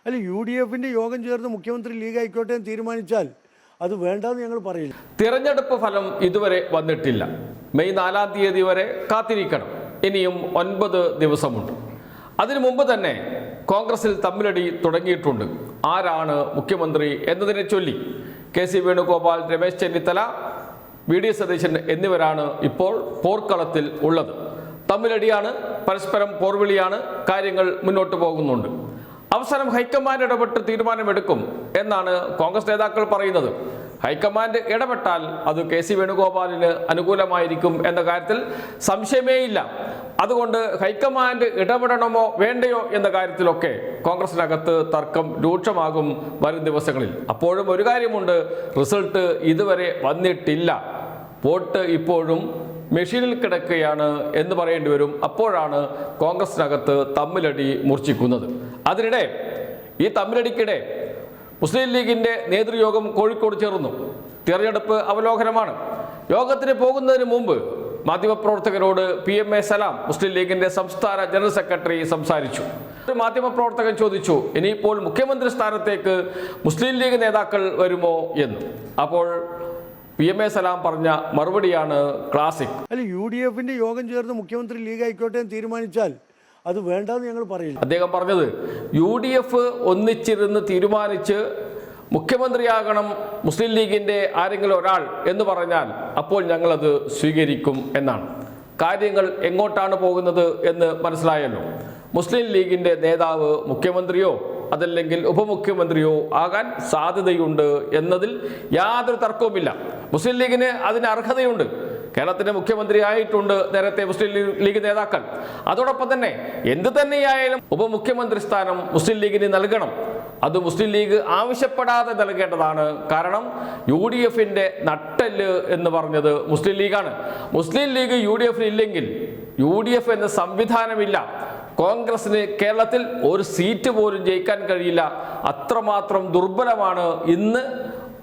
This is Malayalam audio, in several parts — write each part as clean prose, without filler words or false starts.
അല്ല UDFിൻ്റെ യോഗം ചേർന്ന് മുഖ്യമന്ത്രി ലീഗ് ആയിക്കോട്ടെ എന്ന് തീരുമാനിച്ചാൽ അത് വേണ്ടെന്ന് ഞങ്ങൾ പറയില്ല. തിരഞ്ഞെടുപ്പ് ഫലം ഇതുവരെ വന്നിട്ടില്ല. മെയ് 4-ാം തീയതി വരെ കാത്തിരിക്കണം. ഇനിയും 9 ദിവസമുണ്ട്. അതിനു മുമ്പ് തന്നെ കോൺഗ്രസിൽ തമ്മിലടി തുടങ്ങിയിട്ടുണ്ട്. ആരാണ് മുഖ്യമന്ത്രി എന്നതിനെ ചൊല്ലി KC വേണുഗോപാൽ, രമേശ് ചെന്നിത്തല, VD സതീശൻ എന്നിവരാണ് ഇപ്പോൾ പോർക്കളത്തിൽ ഉള്ളത്. തമ്മിലടിയാണ്, പരസ്പരം പോർവിളിയാണ്, കാര്യങ്ങൾ മുന്നോട്ട് പോകുന്നുണ്ട്. അവസാനം ഹൈക്കമാൻഡ് ഇടപെട്ട് തീരുമാനമെടുക്കും എന്നാണ് കോൺഗ്രസ് നേതാക്കൾ പറയുന്നത്. ഹൈക്കമാൻഡ് ഇടപെട്ടാൽ അത് KC വേണുഗോപാലിന് അനുകൂലമായിരിക്കും എന്ന കാര്യത്തിൽ സംശയമേ ഇല്ല. അതുകൊണ്ട് ഹൈക്കമാൻഡ് ഇടപെടണമോ വേണ്ടയോ എന്ന കാര്യത്തിലൊക്കെ കോൺഗ്രസിനകത്ത് തർക്കം രൂക്ഷമാകും വരും ദിവസങ്ങളിൽ. അപ്പോഴും ഒരു കാര്യമുണ്ട്, റിസൾട്ട് ഇതുവരെ വന്നിട്ടില്ല. വോട്ട് ഇപ്പോഴും മെഷീനിൽ കിടക്കുകയാണ് എന്ന് പറയേണ്ടി വരും. അപ്പോഴാണ് കോൺഗ്രസിനകത്ത് തമ്മിലടി മൂർച്ഛിക്കുന്നത്. അതിനിടെ ഈ തമ്മിലടിക്കിടെ മുസ്ലിം ലീഗിൻ്റെ നേതൃയോഗം കോഴിക്കോട് ചേർന്നു. തിരഞ്ഞെടുപ്പ് അവലോകനമാണ്. യോഗത്തിന് പോകുന്നതിന് മുമ്പ് മാധ്യമപ്രവർത്തകരോട് PMA സലാം, മുസ്ലിം ലീഗിൻ്റെ സംസ്ഥാന ജനറൽ സെക്രട്ടറി, സംസാരിച്ചു. ഒരു മാധ്യമപ്രവർത്തകൻ ചോദിച്ചു, ഇനിയിപ്പോൾ മുഖ്യമന്ത്രി സ്ഥാനത്തേക്ക് മുസ്ലിം ലീഗ് നേതാക്കൾ വരുമോ എന്ന്. അപ്പോൾ PMA സലാം പറഞ്ഞ മറുപടിയാണ് ക്ലാസിക്. അല്ല UDFിൻ്റെ യോഗം ചേർന്ന് മുഖ്യമന്ത്രി ലീഗ് ആയിക്കോട്ടെ എന്ന് തീരുമാനിച്ചാൽ അത് വേണ്ടെന്ന് ഞങ്ങൾ പറയില്ല. അദ്ദേഹം പറഞ്ഞത് UDF ഒന്നിച്ചിരുന്ന് തീരുമാനിച്ച് മുഖ്യമന്ത്രിയാകണം മുസ്ലിം ലീഗിൻ്റെ ആരെങ്കിലും ഒരാൾ എന്ന് പറഞ്ഞാൽ അപ്പോൾ ഞങ്ങളത് സ്വീകരിക്കും എന്നാണ്. കാര്യങ്ങൾ എങ്ങോട്ടാണ് പോകുന്നത് എന്ന് മനസ്സിലായല്ലോ. മുസ്ലിം ലീഗിൻ്റെ നേതാവ് മുഖ്യമന്ത്രിയോ അതല്ലെങ്കിൽ ഉപമുഖ്യമന്ത്രിയോ ആകാൻ സാധ്യതയുണ്ട് എന്നതിൽ യാതൊരു തർക്കവുമില്ല. മുസ്ലിം ലീഗിന് അതിന് അർഹതയുണ്ട്. കേരളത്തിൻ്റെ മുഖ്യമന്ത്രി ആയിട്ടുണ്ട് നേരത്തെ മുസ്ലിം ലീഗ് നേതാക്കൾ. അതോടൊപ്പം തന്നെ എന്ത് തന്നെയായാലും ഉപമുഖ്യമന്ത്രി സ്ഥാനം മുസ്ലിം ലീഗിന് നൽകണം. അത് മുസ്ലിം ലീഗ് ആവശ്യപ്പെടാതെ നൽകേണ്ടതാണ്. കാരണം UDFിൻ്റെ നട്ടെല്ല് എന്ന് പറഞ്ഞത് മുസ്ലിം ലീഗാണ്. മുസ്ലിം ലീഗ് UDFിൽ ഇല്ലെങ്കിൽ UDF എന്ന സംവിധാനമില്ല. കോൺഗ്രസിന് കേരളത്തിൽ ഒരു സീറ്റ് പോലും ജയിക്കാൻ കഴിയില്ല. അത്രമാത്രം ദുർബലമാണ് ഇന്ന്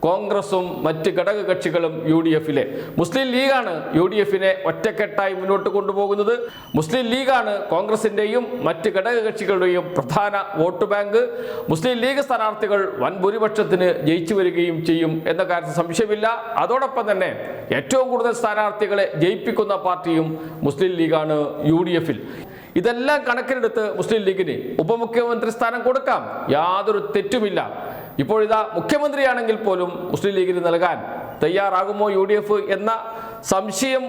കോൺഗ്രസും മറ്റ് ഘടകകക്ഷികളും UDFിലെ. മുസ്ലിം ലീഗാണ് UDFിനെ ഒറ്റക്കെട്ടായി മുന്നോട്ട് കൊണ്ടുപോകുന്നത്. മുസ്ലിം ലീഗാണ് കോൺഗ്രസിൻ്റെയും മറ്റ് ഘടകകക്ഷികളുടെയും പ്രധാന വോട്ട് ബാങ്ക്. മുസ്ലിം ലീഗ് സ്ഥാനാർത്ഥികൾ വൻ ഭൂരിപക്ഷത്തിന് ജയിച്ചു വരികയും ചെയ്യും എന്ന കാര്യത്തിൽ സംശയമില്ല. അതോടൊപ്പം തന്നെ ഏറ്റവും കൂടുതൽ സ്ഥാനാർത്ഥികളെ ജയിപ്പിക്കുന്ന പാർട്ടിയും മുസ്ലിം ലീഗാണ് UDFിൽ. ഇതെല്ലാം കണക്കിലെടുത്ത് മുസ്ലിം ലീഗിന് ഉപമുഖ്യമന്ത്രി സ്ഥാനം കൊടുക്കാം, യാതൊരു തെറ്റുമില്ല. ഇപ്പോഴിതാ മുഖ്യമന്ത്രിയാണെങ്കിൽ പോലും മുസ്ലിം ലീഗിന് നൽകാൻ തയ്യാറാകുമോ UDF എന്ന സംശയം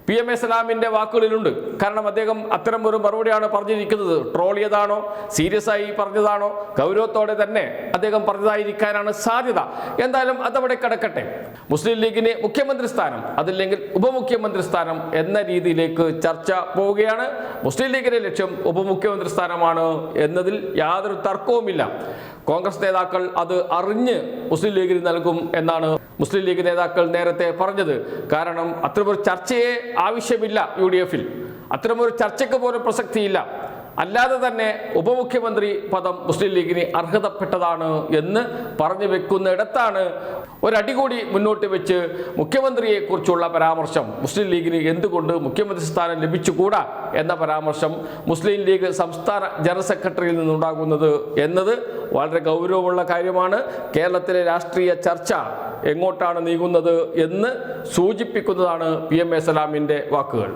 PMA സലാമിൻ്റെ വാക്കുകളിലുണ്ട്. കാരണം അദ്ദേഹം അത്തരം ഒരു മറുപടിയാണ് പറഞ്ഞിരിക്കുന്നത്. ട്രോളിയതാണോ, സീരിയസ് ആയി പറഞ്ഞതാണോ, ഗൗരവത്തോടെ തന്നെ അദ്ദേഹം പറഞ്ഞതായിരിക്കാനാണ് സാധ്യത. എന്തായാലും അതവിടെ കിടക്കട്ടെ. മുസ്ലിം ലീഗിന് മുഖ്യമന്ത്രി സ്ഥാനം അതല്ലെങ്കിൽ ഉപമുഖ്യമന്ത്രി സ്ഥാനം എന്ന രീതിയിലേക്ക് ചർച്ച പോവുകയാണ്. മുസ്ലിം ലീഗിന്റെ ലക്ഷ്യം ഉപമുഖ്യമന്ത്രി സ്ഥാനമാണ് എന്നതിൽ യാതൊരു തർക്കവുമില്ല. കോൺഗ്രസ് നേതാക്കൾ അത് അറിഞ്ഞ് മുസ്ലിം ലീഗിന് നൽകും എന്നാണ് മുസ്ലിം ലീഗ് നേതാക്കൾ നേരത്തെ പറഞ്ഞത്. കാരണം അത്തരമൊരു ചർച്ചയെ ആവശ്യമില്ല UDFിൽ. അത്തരമൊരു ചർച്ചയ്ക്ക് പോലും പ്രസക്തിയില്ല. അല്ലാതെ തന്നെ ഉപമുഖ്യമന്ത്രി പദം മുസ്ലിം ലീഗിന് അർഹതപ്പെട്ടതാണ് എന്ന് പറഞ്ഞു വെക്കുന്നിടത്താണ് ഒരടി കൂടി മുന്നോട്ട് വെച്ച് മുഖ്യമന്ത്രിയെക്കുറിച്ചുള്ള പരാമർശം, മുസ്ലിം ലീഗിന് എന്തുകൊണ്ട് മുഖ്യമന്ത്രി സ്ഥാനം ലഭിച്ചുകൂടാ എന്ന പരാമർശം മുസ്ലിം ലീഗ് സംസ്ഥാന ജനറൽ സെക്രട്ടറിയിൽ നിന്നുണ്ടാകുന്നത് എന്നത് വളരെ ഗൗരവമുള്ള കാര്യമാണ്. കേരളത്തിലെ രാഷ്ട്രീയ ചർച്ച എങ്ങോട്ടാണ് നീങ്ങുന്നത് എന്ന് സൂചിപ്പിക്കുന്നതാണ് PMA സലാമിൻ്റെ വാക്കുകൾ.